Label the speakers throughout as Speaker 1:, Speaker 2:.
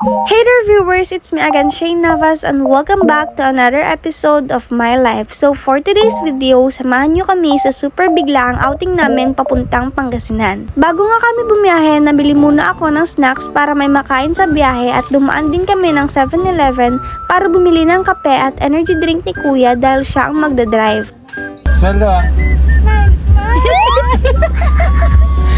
Speaker 1: Hey there viewers, it's me again, Shane Navas, and welcome back to another episode of my life. So for today's video, samahan nyo kami sa super biglaang outing namin papuntang Pangasinan. Bago nga kami bumiyahe, nabili muna ako ng snacks para may makain sa biyahe at dumaan din kami ng 7-Eleven para bumili ng kape at energy drink ni Kuya dahil siya ang magdadrive.
Speaker 2: Sweldo ah.
Speaker 1: Smile, smile!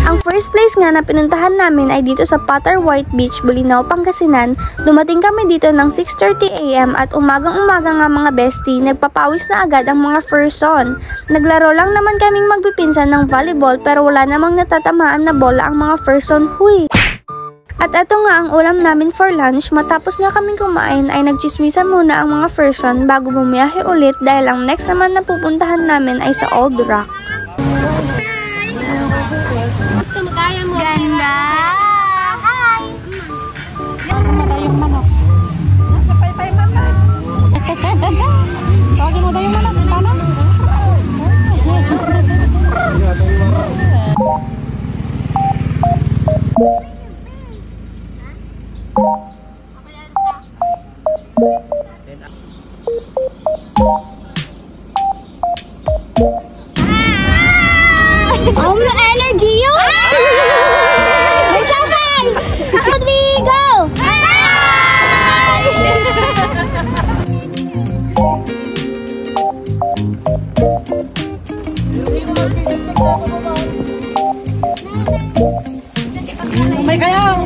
Speaker 1: Ang first place nga na pinuntahan namin ay dito sa Potter White Beach, Bolinao, Pangasinan. Dumating kami dito ng 6:30 AM at umagang-umaga nga mga bestie, nagpapawis na agad ang mga person. Naglaro lang naman kaming magpipinsan ng volleyball pero wala namang natatamaan na bola ang mga person, huy! At eto nga ang ulam namin for lunch. Matapos nga kaming kumain ay nagchismisan muna ang mga person bago bumiyahe ulit dahil ang next naman na pupuntahan namin ay sa Old Rock.
Speaker 3: Ganda! Hi!
Speaker 4: Yung manok. Pay mama. Tawagin mo daw yung manok. Paano?
Speaker 3: Oh, may allergy yun! May sabay! How do we go?
Speaker 4: May kayaw.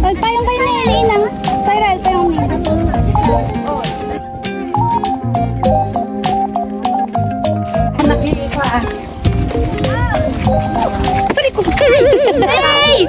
Speaker 3: Ay, payong kayo na ilinang. Cyril, payong niya. Hey!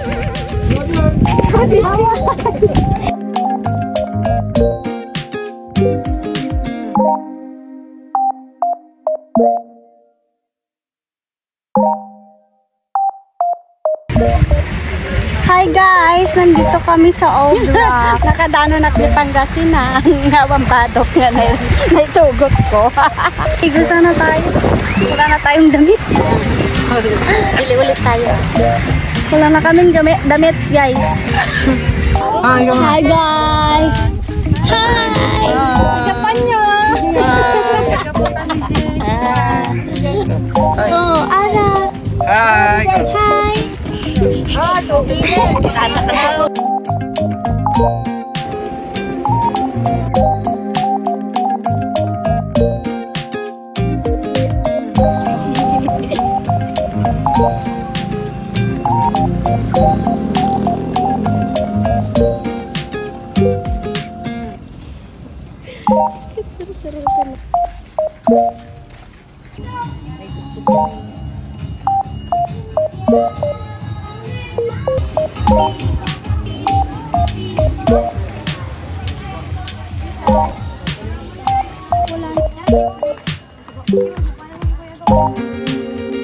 Speaker 1: Hi guys! Nandito kami sa Old Rock.
Speaker 4: Nakadano na di Pangasinan. Ngawang badok nga na naitugot ko.
Speaker 1: Igo sana tayo. Wala na tayong damit.
Speaker 4: Bili ulit tayo.
Speaker 1: Wala na kaming damit guys.
Speaker 2: Hi,
Speaker 3: Hi guys! Hi!
Speaker 1: Japan nyo!
Speaker 3: Oh, Ara!
Speaker 2: Hi.
Speaker 3: Hi!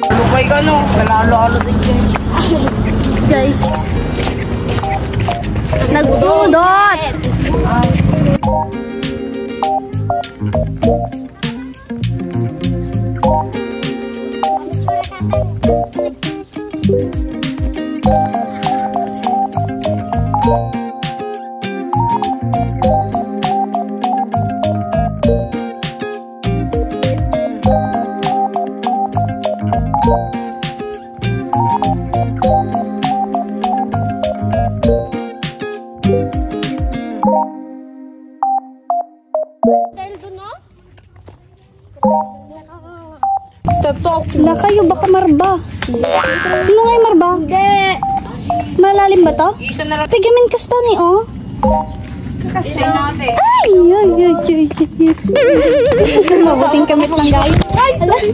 Speaker 4: Lukay ka no. Nalalo-alo din dyan.
Speaker 1: Guys. Nagpudot! La kayo, baka marba. Ano nga yung marba? Hindi. Malalim ba to? Pigamin kasta ni, oh. Ay, ay, ay, ay, ay. Mabuting kamit lang, guys. Ay, sorry.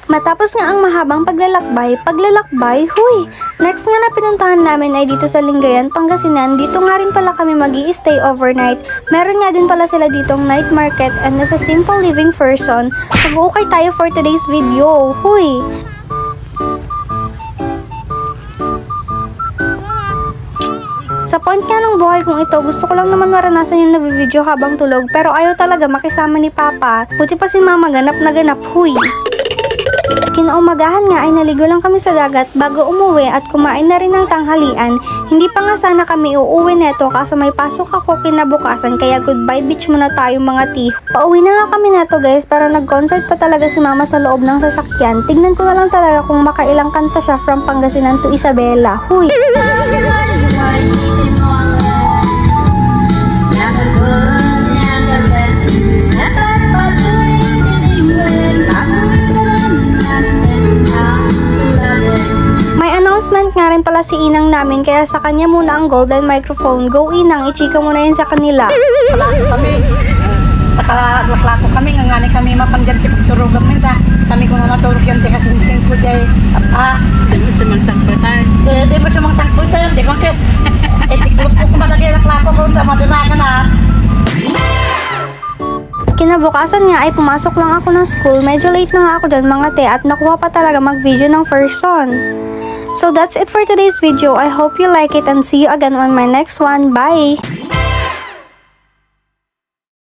Speaker 1: Matapos nga ang mahabang paglalakbay, huy! Next nga na pinuntahan namin ay dito sa Lingayen, Pangasinan. Dito nga rin pala kami mag-i-stay overnight. Meron nga din pala sila ditong night market and nasa simple living person. Mag-uukay tayo for today's video, huy! Sa point nga ng buhay kong ito, gusto ko lang naman maranasan yung nag-video habang tulog pero ayaw talaga makisama ni Papa. Buti pa si Mama ganap na ganap, huy. Kinaumagahan nga ay naligo lang kami sa dagat bago umuwi at kumain na rin ng tanghalian. Hindi pa nga sana kami uuwi neto kaso may pasok ako kinabukasan kaya goodbye beach muna tayo mga tiho. Pauwi na nga kami neto guys pero nag-concert pa talaga si Mama sa loob ng sasakyan. Tignan ko na lang talaga kung makailang kanta siya from Pangasinan to Isabela. Huy! Announcement nga rin pala si Inang namin kaya sa kanya muna ang golden microphone. Go Inang, ichika mo na yan sa kanila.
Speaker 4: Laklako kami. Laklako kami, ngangani kami mapanggan kipagturog kami ta. Kami kung maturog yan, teka tingting ko jay. Di mo sumangsang pertay. Di mo sumangsang pertay, di mo ke. Tiklop ko kung malagay laklako ko, mabinakan na.
Speaker 1: Kinabukasan nga ay pumasok lang ako ng school. Medyo late na nga ako dyan mga te at nakuha pa talaga mag-video ng first son. So that's it for today's video. I hope you like it and see you again on my next one. Bye!